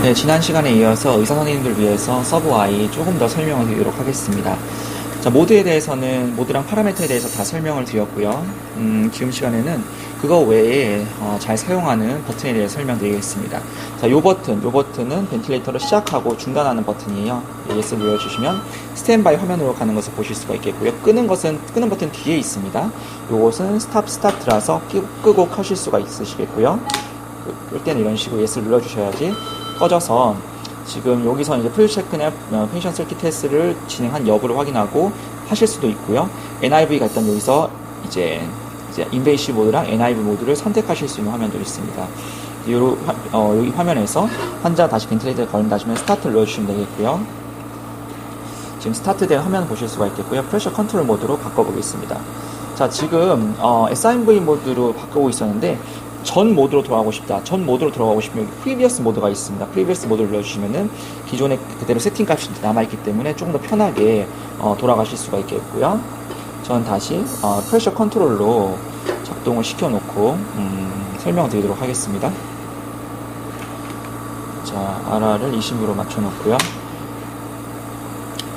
네, 지난 시간에 이어서 의사 선생님들 위해서 서브 Y 조금 더 설명을 드리도록 하겠습니다. 자, 모드에 대해서는, 모드랑 파라미터에 대해서 다 설명을 드렸고요. 지금 시간에는 그거 외에 잘 사용하는 버튼에 대해서 설명드리겠습니다. 자, 요 버튼은 벤틸레이터를 시작하고 중단하는 버튼이에요. 예스 눌러주시면 스탠바이 화면으로 가는 것을 보실 수가 있겠고요. 끄는 버튼 뒤에 있습니다. 요것은 스타트라서 끄고 켜실 수가 있으시겠고요. 끌 때는 이런 식으로 예스 눌러주셔야지 꺼져서 지금 여기서 이제 풀체크나 페이션 서킷 테스트를 진행한 여부를 확인하고 하실 수도 있고요. NIV가 일단 여기서 이제 인베이시브 모드랑 NIV 모드를 선택하실 수 있는 화면도 있습니다. 여기 화면에서 환자 다시 벤틸레이터에 걸린다 하시면 스타트를 눌러주시면 되겠고요. 지금 스타트된 화면 보실 수가 있겠고요. 프레셔 컨트롤 모드로 바꿔보겠습니다. 자, 지금 SIMV 모드로 바꾸고 있었는데 전 모드로 돌아가고 싶다. 전 모드로 들어가고 싶으면 프리비어스 모드가 있습니다. 프리비어스 모드를 눌러주시면은 기존에 그대로 세팅 값이 남아있기 때문에 조금 더 편하게 돌아가실 수가 있겠고요. 전 다시 프레셔 컨트롤로 작동을 시켜놓고 설명을 드리도록 하겠습니다. 자, RR을 20으로 맞춰놓고요.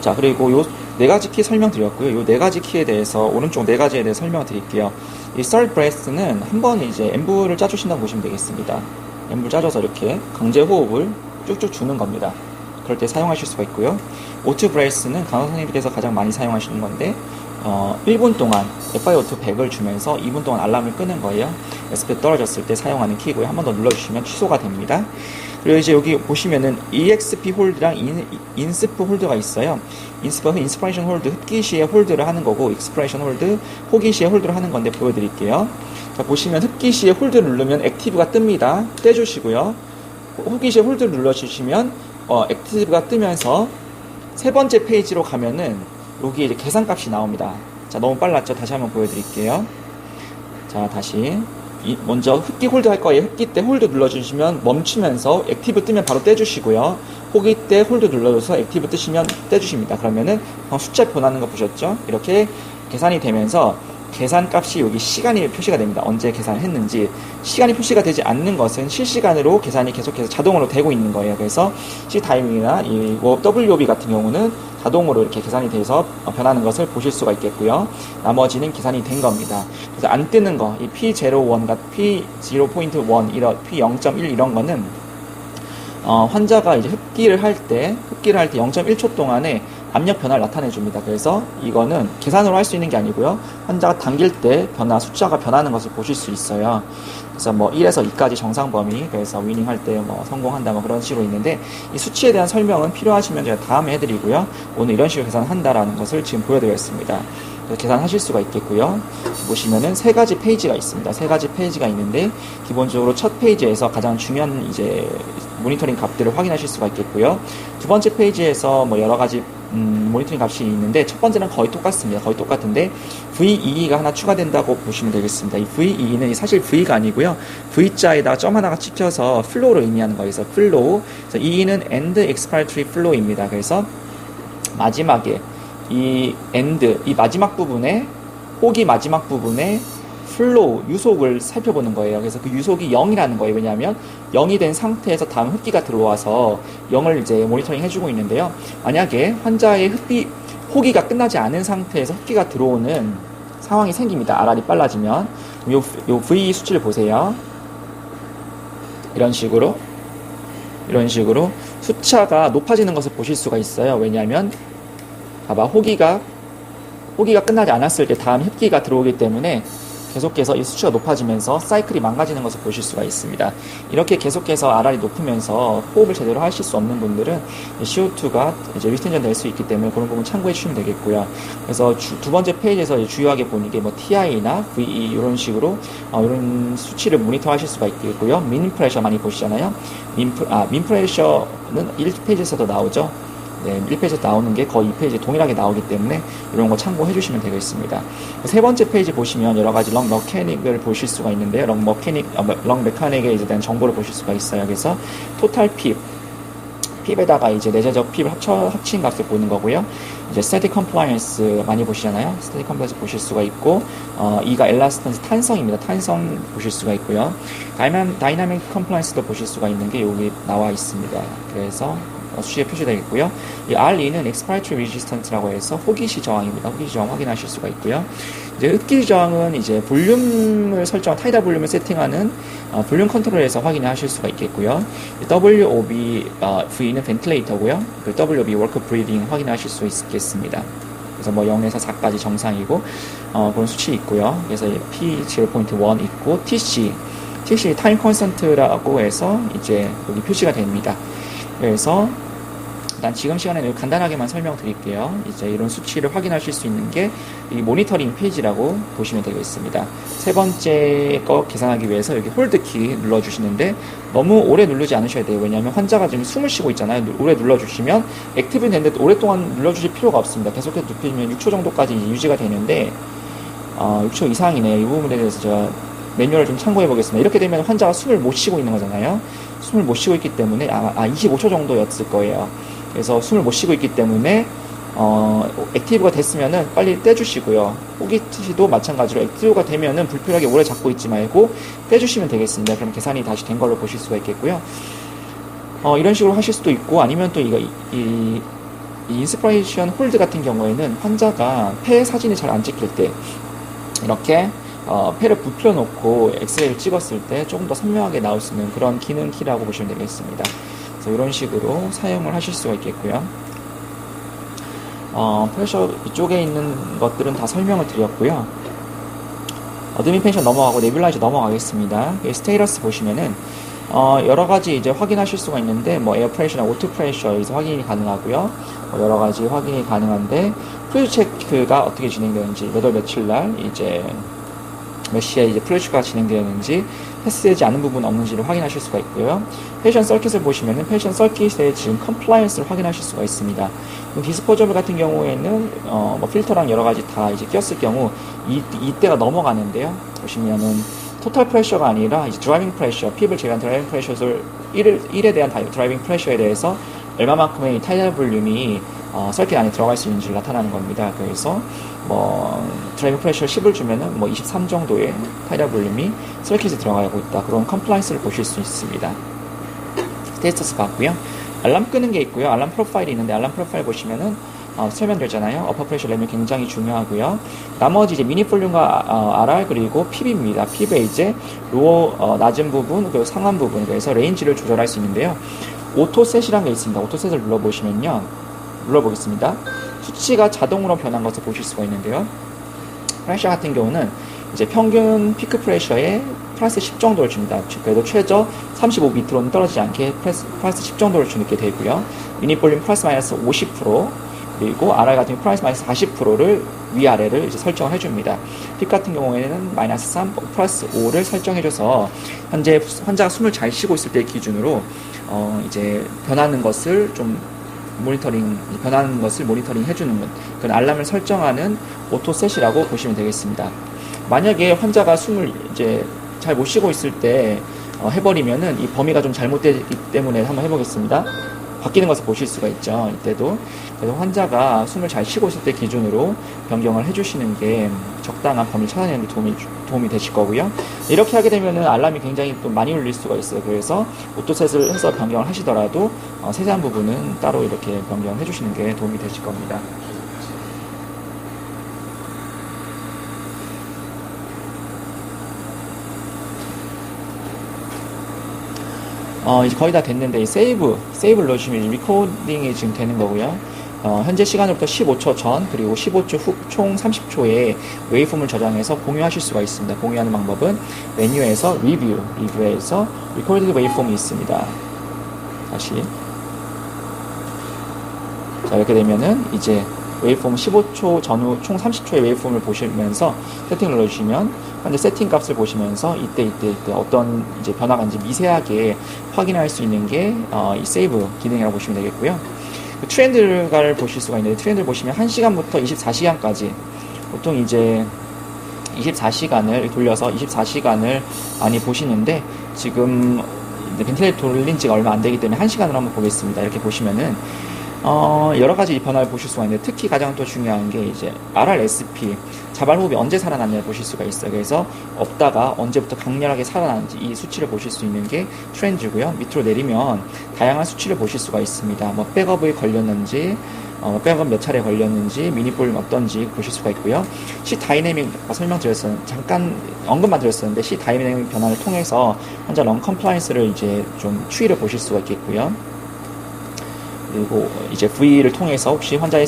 자, 그리고 요 4가지 키 설명드렸고요. 요 4가지 키에 대해서, 오른쪽 4가지에 대해서 설명을 드릴게요. 이 third breath는 한번 이제 앰브를 짜주신다고 보시면 되겠습니다. 앰브를 짜줘서 이렇게 강제 호흡을 쭉쭉 주는 겁니다. 그럴 때 사용하실 수가 있고요. out breath는 간호 선생님께서 가장 많이 사용하시는 건데 1분 동안 FiO2 100을 주면서 2분 동안 알람을 끄는 거예요. SPO 떨어졌을 때 사용하는 키고요. 한 번 더 눌러주시면 취소가 됩니다. 그리고 이제 여기 보시면은 EXP 홀드랑 인스프 홀드가 있어요. 인스프는 인스피레이션 홀드, 흡기 시에 홀드를 하는 거고, 익스피레이션 홀드, 호기 시에 홀드를 하는 건데 보여드릴게요. 자, 보시면 흡기 시에 홀드를 누르면 액티브가 뜹니다. 떼주시고요. 호기 시에 홀드를 눌러주시면 액티브가 뜨면서 세 번째 페이지로 가면은 여기 이제 계산값이 나옵니다. 자, 너무 빨랐죠? 다시 한번 보여드릴게요. 자, 다시. 먼저 흡기 홀드 할 거예요. 흡기 때 홀드 눌러주시면 멈추면서 액티브 뜨면 바로 떼주시고요. 호기 때 홀드 눌러줘서 액티브 뜨시면 떼주십니다. 그러면은 숫자 변하는 거 보셨죠? 이렇게 계산이 되면서 계산값이 여기 시간이 표시가 됩니다. 언제 계산을 했는지. 시간이 표시가 되지 않는 것은 실시간으로 계산이 계속해서 자동으로 되고 있는 거예요. 그래서 C타이밍이나 이 WOB 같은 경우는 자동으로 이렇게 계산이 돼서 변하는 것을 보실 수가 있겠고요. 나머지는 계산이 된 겁니다. 그래서 안 뜨는 거, 이 P01, P0.1, 이런 P0.1 이런 거는 환자가 이제 흡기를 할 때 0.1초 동안에 압력 변화를 나타내 줍니다. 그래서 이거는 계산으로 할 수 있는 게 아니고요. 환자가 당길 때 숫자가 변하는 것을 보실 수 있어요. 그래서 뭐 1에서 2까지 정상 범위, 그래서 위닝 할 때 뭐 성공한다 뭐 그런 식으로 있는데, 이 수치에 대한 설명은 필요하시면 제가 다음에 해드리고요. 오늘 이런 식으로 계산한다라는 것을 지금 보여드렸습니다. 계산하실 수가 있겠고요. 보시면은 3가지 페이지가 있습니다. 3가지 페이지가 있는데, 기본적으로 첫 페이지에서 가장 중요한 이제 모니터링 값들을 확인하실 수가 있겠고요. 두 번째 페이지에서 뭐 여러 가지 모니터링 값이 있는데, 첫 번째는 거의 똑같습니다. 거의 똑같은데 VEE가 하나 추가된다고 보시면 되겠습니다. 이 VEE는 사실 V가 아니고요. V자에다가 점 하나가 찍혀서 플로우를 의미하는 거예요. 그래서 플로우. 그래서 E는 End Expiratory Flow입니다. 그래서 마지막에 이 엔드, 이 마지막 부분에, 호기 마지막 부분에 플로우, 유속을 살펴보는 거예요. 그래서 그 유속이 0이라는 거예요. 왜냐하면 0이 된 상태에서 다음 흡기가 들어와서 0을 이제 모니터링 해주고 있는데요. 만약에 환자의 호기가 끝나지 않은 상태에서 흡기가 들어오는 상황이 생깁니다. RR이 빨라지면. 요 V 수치를 보세요. 이런 식으로 숫자가 높아지는 것을 보실 수가 있어요. 왜냐하면 봐봐, 호기가 끝나지 않았을 때 다음 흡기가 들어오기 때문에 계속해서 이 수치가 높아지면서 사이클이 망가지는 것을 보실 수가 있습니다. 이렇게 계속해서 RR이 높으면서 호흡을 제대로 하실 수 없는 분들은 CO2가 이제 리스텐션 될 수 있기 때문에 그런 부분 참고해 주시면 되겠고요. 그래서 두 번째 페이지에서 주요하게 보는 게 뭐 TI나 VE 이런 식으로 이런 수치를 모니터 하실 수가 있겠고요. 민 프레셔 많이 보시잖아요. 민 프레셔는 1페이지에서도 나오죠. 네, 1페이지에서 나오는 게 거의 2페이지에 동일하게 나오기 때문에 이런 거 참고해 주시면 되겠습니다. 세 번째 페이지 보시면 여러 가지 렁 머케닉을 보실 수가 있는데요. 렁 메카닉에 대한 정보를 보실 수가 있어요. 그래서 토탈 핍, pip에다가 이제 내재적 pip 합친 값을 보는 거고요. 이제 static compliance 많이 보시잖아요. static compliance 보실 수가 있고, E가 elastance 탄성입니다. 탄성 보실 수가 있고요. dynamic compliance도 보실 수가 있는 게 여기 나와 있습니다. 그래서 수치에 표시되어 있고요. 이 RE는 expiratory resistance라고 해서 호기시 저항입니다. 호기시 저항 확인하실 수가 있고요. 이제 흡기 저항은 이제 볼륨을 설정, 타이다 볼륨을 세팅하는 볼륨 컨트롤에서 확인하실 수가 있겠고요. WOB V는 벤틸레이터고요. 그 WOB 워크 브리딩 확인하실 수 있겠습니다. 그래서 뭐 0에서 4까지 정상이고 그런 수치 있고요. 그래서 P 0.1 있고 TC 타임 컨스턴트라고 해서 이제 여기 표시가 됩니다. 그래서 일단 지금 시간에는 간단하게만 설명드릴게요. 이제 이런 수치를 확인하실 수 있는 게 이 모니터링 페이지라고 보시면 되겠습니다. 세 번째 거 계산하기 위해서 여기 홀드 키 눌러주시는데 너무 오래 누르지 않으셔야 돼요. 왜냐하면 환자가 지금 숨을 쉬고 있잖아요. 오래 눌러주시면 액티브는 되는데 오랫동안 눌러주실 필요가 없습니다. 계속해서 눕히면 6초 정도까지 유지가 되는데 6초 이상이네요. 이 부분에 대해서 제가 매뉴얼을 좀 참고해 보겠습니다. 이렇게 되면 환자가 숨을 못 쉬고 있는 거잖아요. 숨을 못 쉬고 있기 때문에 25초 정도였을 거예요. 그래서 숨을 못 쉬고 있기 때문에 액티브가 됐으면은 빨리 떼주시고요. 호기시도 마찬가지로 액티브가 되면은 불필요하게 오래 잡고 있지 말고 떼주시면 되겠습니다. 그럼 계산이 다시 된 걸로 보실 수가 있겠고요. 이런 식으로 하실 수도 있고, 아니면 또 이 인스피레이션 홀드 같은 경우에는 환자가 폐 사진이 잘 안 찍힐 때 이렇게 폐를 부풀려 놓고 엑스레이를 찍었을 때 조금 더 선명하게 나올 수 있는 그런 기능 키라고 보시면 되겠습니다. 그래서 이런 식으로 사용을 하실 수가 있겠고요. 프레셔 이쪽에 있는 것들은 다 설명을 드렸고요. 어드민 펜션 넘어가고 네뷸라이저 넘어가겠습니다. 스테이러스 보시면은 여러 가지 이제 확인하실 수가 있는데, 뭐 에어 프레셔나 오토 프레셔에서 확인이 가능하고요. 여러 가지 확인이 가능한데, 프리즈 체크가 어떻게 진행되는지, 몇 월 며칠 날 이제 몇 시에 이제 프레셔가 진행되는지, 패스되지 않은 부분 없는지를 확인하실 수가 있고요. 패션 서킷을 보시면은 패션 서킷의 지금 컴플라이언스를 확인하실 수가 있습니다. 디스포저블 같은 경우에는 뭐 필터랑 여러 가지 다 이제 꼈을 경우 이때가 넘어가는데요. 보시면은 토탈 프레셔가 아니라 이제 드라이빙 프레셔, 핍을 제외한 드라이빙 프레셔를 1에 대한 드라이빙 프레셔에 대해서 얼마만큼의 타이어 볼륨이 서킷 안에 들어갈 수 있는지를 나타나는 겁니다. 그래서 뭐 드라이빙 프레셔 10을 주면은 뭐 23 정도의 타이어 볼륨이 서킷에 들어가고 있다. 그런 컴플라이언스를 보실 수 있습니다. 스테이터스 봤고요. 알람 끄는 게 있고요. 알람 프로파일이 있는데, 알람 프로파일 보시면은 설명되잖아요. 어퍼 프레셔 레벨 굉장히 중요하고요. 나머지 이제 미니 볼륨과 RR 그리고 핍입니다. 핍의 이제 로어 낮은 부분 그리고 상한 부분, 그래서 레인지를 조절할 수 있는데요. 오토셋이라는 게 있습니다. 오토셋을 눌러보시면요. 눌러보겠습니다. 수치가 자동으로 변한 것을 보실 수가 있는데요. 프레셔 같은 경우는 이제 평균 피크 프레셔에 플러스 10 정도를 줍니다. 그래도 최저 35 밑으로는 떨어지지 않게 플러스 10 정도를 주게 되고요. 미니 볼륨 플러스 마이너스 50%, 그리고 RR 같은 경우 플러스 마이너스 40%를 위아래를 이제 설정을 해줍니다. 픽 같은 경우에는 마이너스 3, 플러스 5를 설정해줘서 현재 환자가 숨을 잘 쉬고 있을 때 기준으로 이제 변하는 것을 모니터링 해주는 그런 알람을 설정하는 오토셋이라고 보시면 되겠습니다. 만약에 환자가 숨을 이제 잘 못 쉬고 있을 때 해버리면은 이 범위가 좀 잘못되기 때문에 한번 해보겠습니다. 바뀌는 것을 보실 수가 있죠. 이때도. 그래서 환자가 숨을 잘 쉬고 있을 때 기준으로 변경을 해주시는 게 적당한 범위를 찾아내는 데 도움이 되실 거고요. 이렇게 하게 되면은 알람이 굉장히 또 많이 울릴 수가 있어요. 그래서 오토셋을 해서 변경을 하시더라도 세세한 부분은 따로 이렇게 변경을 해주시는 게 도움이 되실 겁니다. 이제 거의 다 됐는데, 세이브를 넣으시면 리코딩이 지금 되는 거고요. 현재 시간으로부터 15초 전, 그리고 15초 후, 총 30초의 웨이폼을 저장해서 공유하실 수가 있습니다. 공유하는 방법은 메뉴에서 리뷰에서 리코디드 웨이폼이 있습니다. 다시. 자, 이렇게 되면은 이제 웨이폼 15초 전후 총 30초의 웨이폼을 보시면서 세팅을 눌러주시면 현재 세팅 값을 보시면서 이때 어떤 이제 변화가 있는지 미세하게 확인할 수 있는 게 이 세이브 기능이라고 보시면 되겠고요. 트렌드를 보실 수가 있는데, 트렌드를 보시면 1시간부터 24시간까지 보통 이제 24시간을 돌려서 24시간을 많이 보시는데, 지금 벤틸레이터 돌린 지가 얼마 안 되기 때문에 1시간으로 한번 보겠습니다. 이렇게 보시면은 여러 가지 변화를 보실 수가 있는데, 특히 가장 또 중요한 게 이제 RRSP, 자발호흡이 언제 살아났냐를 보실 수가 있어요. 그래서 없다가 언제부터 강렬하게 살아났는지 이 수치를 보실 수 있는 게 트렌드고요. 밑으로 내리면 다양한 수치를 보실 수가 있습니다. 뭐 백업이 걸렸는지, 백업 몇 차례 걸렸는지, 미니볼륨 어떤지 보실 수가 있고요. C 다이내믹 잠깐 언급만 드렸었는데, C 다이내믹 변화를 통해서 환자 런 컴플라이언스를 이제 좀 추이를 보실 수가 있겠고요. 그리고 이제 V를 통해서 혹시 환자의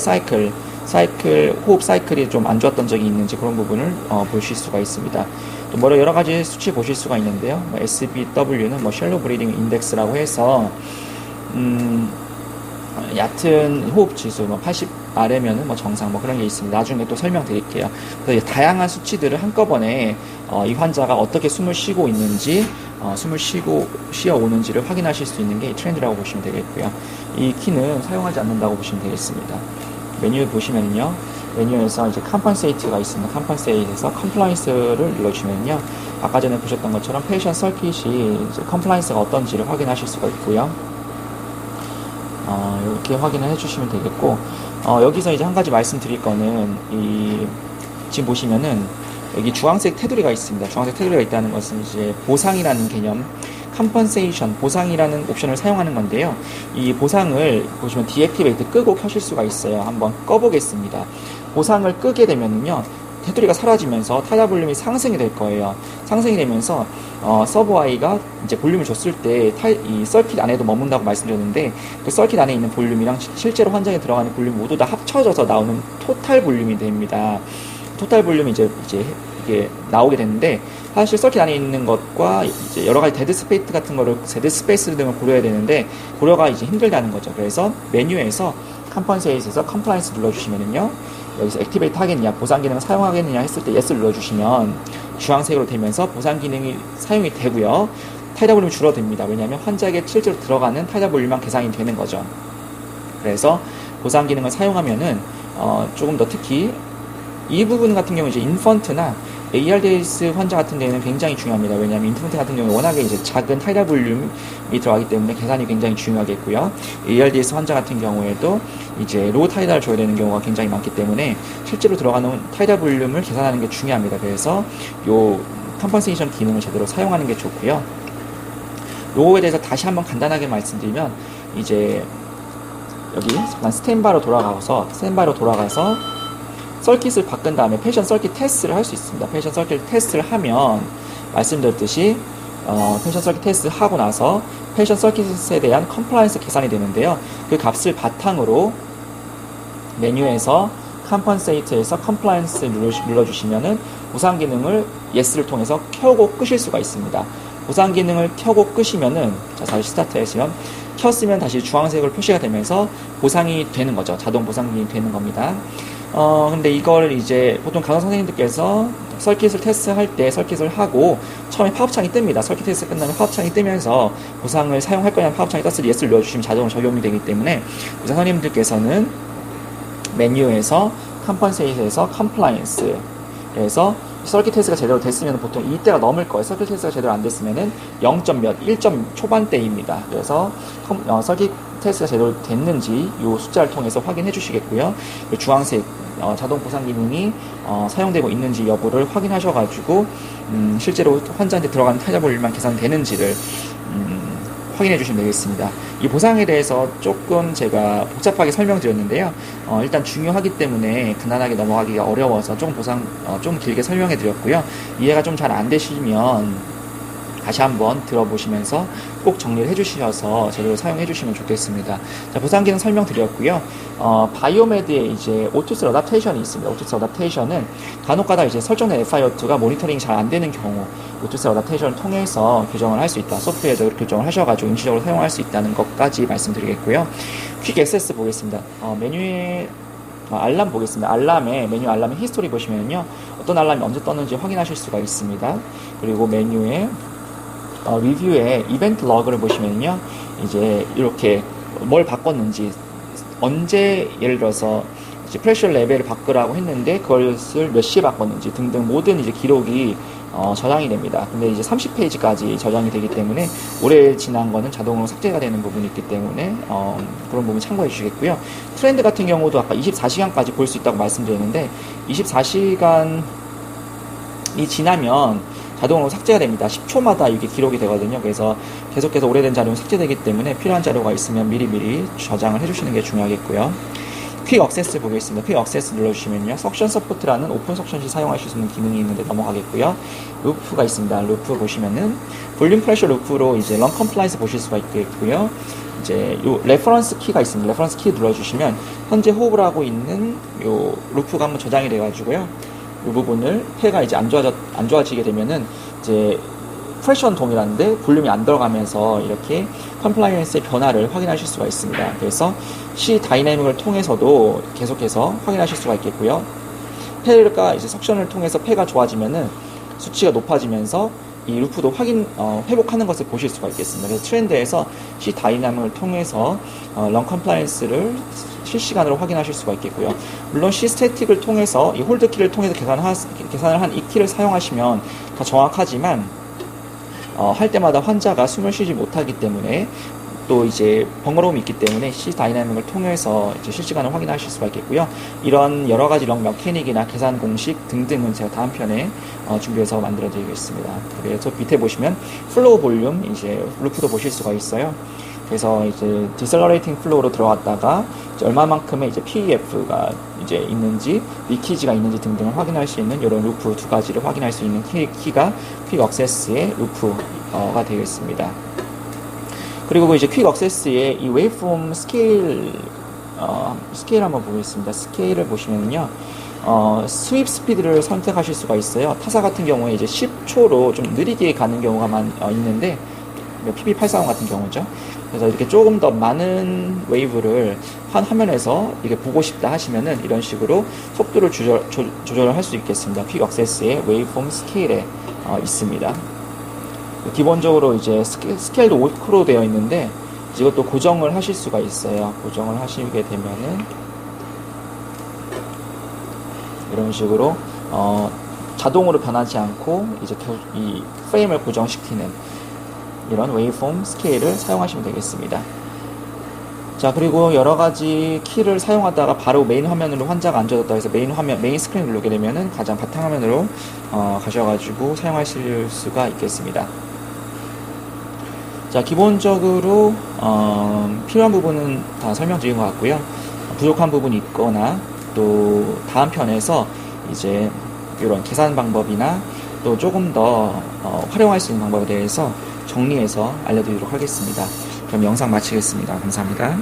호흡 사이클이 좀 안 좋았던 적이 있는지 그런 부분을 보실 수가 있습니다. 또 여러 가지 수치 보실 수가 있는데요. SBW는 셜로 브리딩 인덱스라고 해서 얕은 호흡 지수 80 아래면은 정상 그런 게 있습니다. 나중에 또 설명드릴게요. 그래서 다양한 수치들을 한꺼번에 이 환자가 어떻게 숨을 쉬고 있는지, 숨을 쉬어 오는지를 확인하실 수 있는 게 이 트렌드라고 보시면 되겠고요. 이 키는 사용하지 않는다고 보시면 되겠습니다. 메뉴 보시면요, 메뉴에서 이제 컴펀세이트가 있습니다. 컴펀세이트에서 컴플라이언스를 눌러주시면요, 아까 전에 보셨던 것처럼 페이션 서킷이 이제 컴플라이언스가 어떤지를 확인하실 수가 있고요. 이렇게 확인을 해주시면 되겠고, 여기서 이제 한 가지 말씀드릴 거는, 지금 보시면은, 여기 주황색 테두리가 있습니다. 주황색 테두리가 있다는 것은 이제 보상이라는 개념, 컴펀세이션, 보상이라는 옵션을 사용하는 건데요. 이 보상을 보시면 디액티베이트 끄고 켜실 수가 있어요. 한번 꺼보겠습니다. 보상을 끄게 되면은요, 테두리가 사라지면서 타자 볼륨이 상승이 될 거예요. 상승이 되면서 서브 I가 이제 볼륨을 줬을 때 이 서킷 안에도 머문다고 말씀드렸는데, 그 서킷 안에 있는 볼륨이랑 실제로 환자에 들어가는 볼륨 모두 다 합쳐져서 나오는 토탈 볼륨이 됩니다. 토탈 볼륨이 이제 이게 나오게 되는데, 사실 서킷 안에 있는 것과 이제 여러 가지 데드 스페이스 같은 거를, 데드 스페이스 등을 고려해야 되는데, 고려가 이제 힘들다는 거죠. 그래서 메뉴에서 컴펀세이트에서 컴플라이언스 눌러주시면은요, 여기서 액티베이트 하겠냐, 보상 기능을 사용하겠느냐 했을 때 예스를 눌러주시면 주황색으로 되면서 보상 기능이 사용이 되고요. 타이다 볼륨이 줄어듭니다. 왜냐하면 환자에게 실제로 들어가는 타이다 볼륨만 계산이 되는 거죠. 그래서 보상 기능을 사용하면은 조금 더 특히 이 부분 같은 경우 이제 인펀트나 ARDS 환자 같은 데는 굉장히 중요합니다. 왜냐하면 인펀트 같은 경우는 워낙에 이제 작은 타이다 볼륨이 들어가기 때문에 계산이 굉장히 중요하겠고요. ARDS 환자 같은 경우에도 이제 로우 타이다를 줘야 되는 경우가 굉장히 많기 때문에 실제로 들어가는 타이다 볼륨을 계산하는 게 중요합니다. 그래서 요 컴펀세이션 기능을 제대로 사용하는 게 좋고요. 요거에 대해서 다시 한번 간단하게 말씀드리면, 이제 여기 잠깐 스탠바이로 돌아가서 서킷을 바꾼 다음에 패션 서킷 테스트를 할 수 있습니다. 패션 서킷 테스트를 하면 말씀드렸듯이 패션 서킷 테스트 하고 나서 패션 서킷에 대한 컴플라이언스 계산이 되는데요. 그 값을 바탕으로 메뉴에서 컴펀세이트에서 컴플라이언스 눌러주시면은 보상 기능을 예스를 통해서 켜고 끄실 수가 있습니다. 보상 기능을 켜고 끄시면은, 자, 다시 스타트 하시면, 켰으면 다시 주황색으로 표시가 되면서 보상이 되는 거죠. 자동 보상이 되는 겁니다. 근데 이걸 이제 보통 간호 선생님들께서 서킷을 테스트할 때 서킷을 하고 처음에 팝업창이 뜹니다. 서킷 테스트 끝나면 팝업창이 뜨면서 보상을 사용할 거냐면 팝업창이 떴을 때 예스를 눌러주시면 자동으로 적용이 되기 때문에 의사 선생님들께서는 메뉴에서 컴펀세이트에서 컴플라이언스, 그래서 서킷 테스트가 제대로 됐으면 보통 이때가 넘을 거예요. 서킷 테스트가 제대로 안 됐으면은 0점 몇, 1점 초반대입니다. 그래서 서킷 테스트가 제대로 됐는지 이 숫자를 통해서 확인해 주시겠고요. 주황색 자동 보상 기능이 사용되고 있는지 여부를 확인하셔가지고 실제로 환자한테 들어가는 타자 볼륨만 계산되는지를 확인해 주시면 되겠습니다. 이 보상에 대해서 조금 제가 복잡하게 설명드렸는데요. 일단 중요하기 때문에 간단하게 넘어가기가 어려워서 좀 길게 설명해 드렸고요. 이해가 좀 잘 안 되시면 다시 한번 들어보시면서 꼭 정리를 해주셔서 제대로 사용해 주시면 좋겠습니다. 자, 보상 기능 설명드렸고요. 바이오메드에 이제 오투스 어답테이션이 있습니다. 오투스 어답테이션은 간혹가다 이제 설정된 FiO2가 모니터링이 잘 안 되는 경우 오투스 어답테이션을 통해서 교정을 할 수 있다. 소프트웨어적으로 교정을 하셔가지고 임시적으로 사용할 수 있다는 것까지 말씀드리겠고요. 퀵 액세스 보겠습니다. 메뉴에 알람 보겠습니다. 메뉴 알람의 히스토리 보시면요, 어떤 알람이 언제 떴는지 확인하실 수가 있습니다. 그리고 메뉴에 리뷰에 이벤트 러그를 보시면요, 이제 이렇게 뭘 바꿨는지, 언제 예를 들어서 이제 프레셔 레벨을 바꾸라고 했는데 그것을 몇 시에 바꿨는지 등등 모든 이제 기록이 저장이 됩니다. 근데 이제 30페이지까지 저장이 되기 때문에 오래 지난 거는 자동으로 삭제가 되는 부분이 있기 때문에 그런 부분 참고해 주시겠고요. 트렌드 같은 경우도 아까 24시간까지 볼 수 있다고 말씀드렸는데 24시간이 지나면 자동으로 삭제가 됩니다. 10초마다 이게 기록이 되거든요. 그래서 계속해서 오래된 자료는 삭제되기 때문에 필요한 자료가 있으면 미리미리 저장을 해주시는 게 중요하겠고요. 퀵 액세스 보겠습니다. 퀵 액세스 눌러주시면요. 석션 서포트라는 오픈 석션 시 사용하실 수 있는 기능이 있는데 넘어가겠고요. 루프가 있습니다. 루프 보시면은 볼륨 프레셔 루프로 이제 런 컴플라이언스 보실 수가 있겠고요. 이제 요 레퍼런스 키가 있습니다. 레퍼런스 키 눌러주시면 현재 호흡을 하고 있는 요 루프가 한번 저장이 돼가지고요. 이 부분을 폐가 이제 안 좋아지게 되면은 이제 프레셔는 동일한데 볼륨이 안 들어가면서 이렇게 컴플라이언스의 변화를 확인하실 수가 있습니다. 그래서 C 다이내믹을 통해서도 계속해서 확인하실 수가 있겠고요. 폐가 이제 석션을 통해서 폐가 좋아지면은 수치가 높아지면서 이 루프도 회복하는 것을 보실 수가 있겠습니다. 그래서 트렌드에서 C 다이내믹을 통해서 런 컴플라이언스를 실시간으로 확인하실 수가 있겠고요. 물론 C 스태틱을 통해서 이 홀드 키를 통해서 계산을 한 이 키를 사용하시면 더 정확하지만 할 때마다 환자가 숨을 쉬지 못하기 때문에 또 이제 번거로움이 있기 때문에 C 다이내믹을 통해서 이제 실시간을 확인하실 수가 있겠고요. 이런 여러 가지 런 메커닉이나 계산 공식 등등은 제가 다음 편에 준비해서 만들어 드리겠습니다. 그래서 밑에 보시면 플로우 볼륨 이제 루프도 보실 수가 있어요. 그래서 이제 디셀러레이팅 플로우로 들어갔다가 이제 얼마만큼의 이제 PEF가 이제 있는지, 리키지가 있는지 등등을 확인할 수 있는 이런 루프 두 가지를 확인할 수 있는 키가 퀵 액세스의 루프가 되겠습니다. 그리고 이제 퀵 액세스의 이 웨이브폼 스케일 한번 보겠습니다. 스케일을 보시면요. 스윕 스피드를 선택하실 수가 있어요. 타사 같은 경우에 이제 10초로 좀 느리게 가는 경우가 있는데, PB840 같은 경우죠. 그래서 이렇게 조금 더 많은 웨이브를 한 화면에서 이게 보고 싶다 하시면은 이런 식으로 속도를 조절을 할 수 있겠습니다. 퀵 액세스의 웨이브폼 스케일에 있습니다. 기본적으로 이제 스케일도 5%로 되어 있는데 이것도 고정을 하실 수가 있어요. 고정을 하시게 되면은 이런 식으로 자동으로 변하지 않고 이제 계속 이 프레임을 고정시키는 이런 웨이브폼 스케일을 사용하시면 되겠습니다. 자, 그리고 여러 가지 키를 사용하다가 바로 메인 화면으로 환자가 앉아졌다 해서 메인 스크린 누르게 되면은 가장 바탕화면으로 가셔가지고 사용하실 수가 있겠습니다. 자, 기본적으로 필요한 부분은 다 설명드린 것 같고요. 부족한 부분이 있거나 또 다음 편에서 이제 이런 계산 방법이나 또 조금 더 활용할 수 있는 방법에 대해서 정리해서 알려드리도록 하겠습니다. 그럼 영상 마치겠습니다. 감사합니다.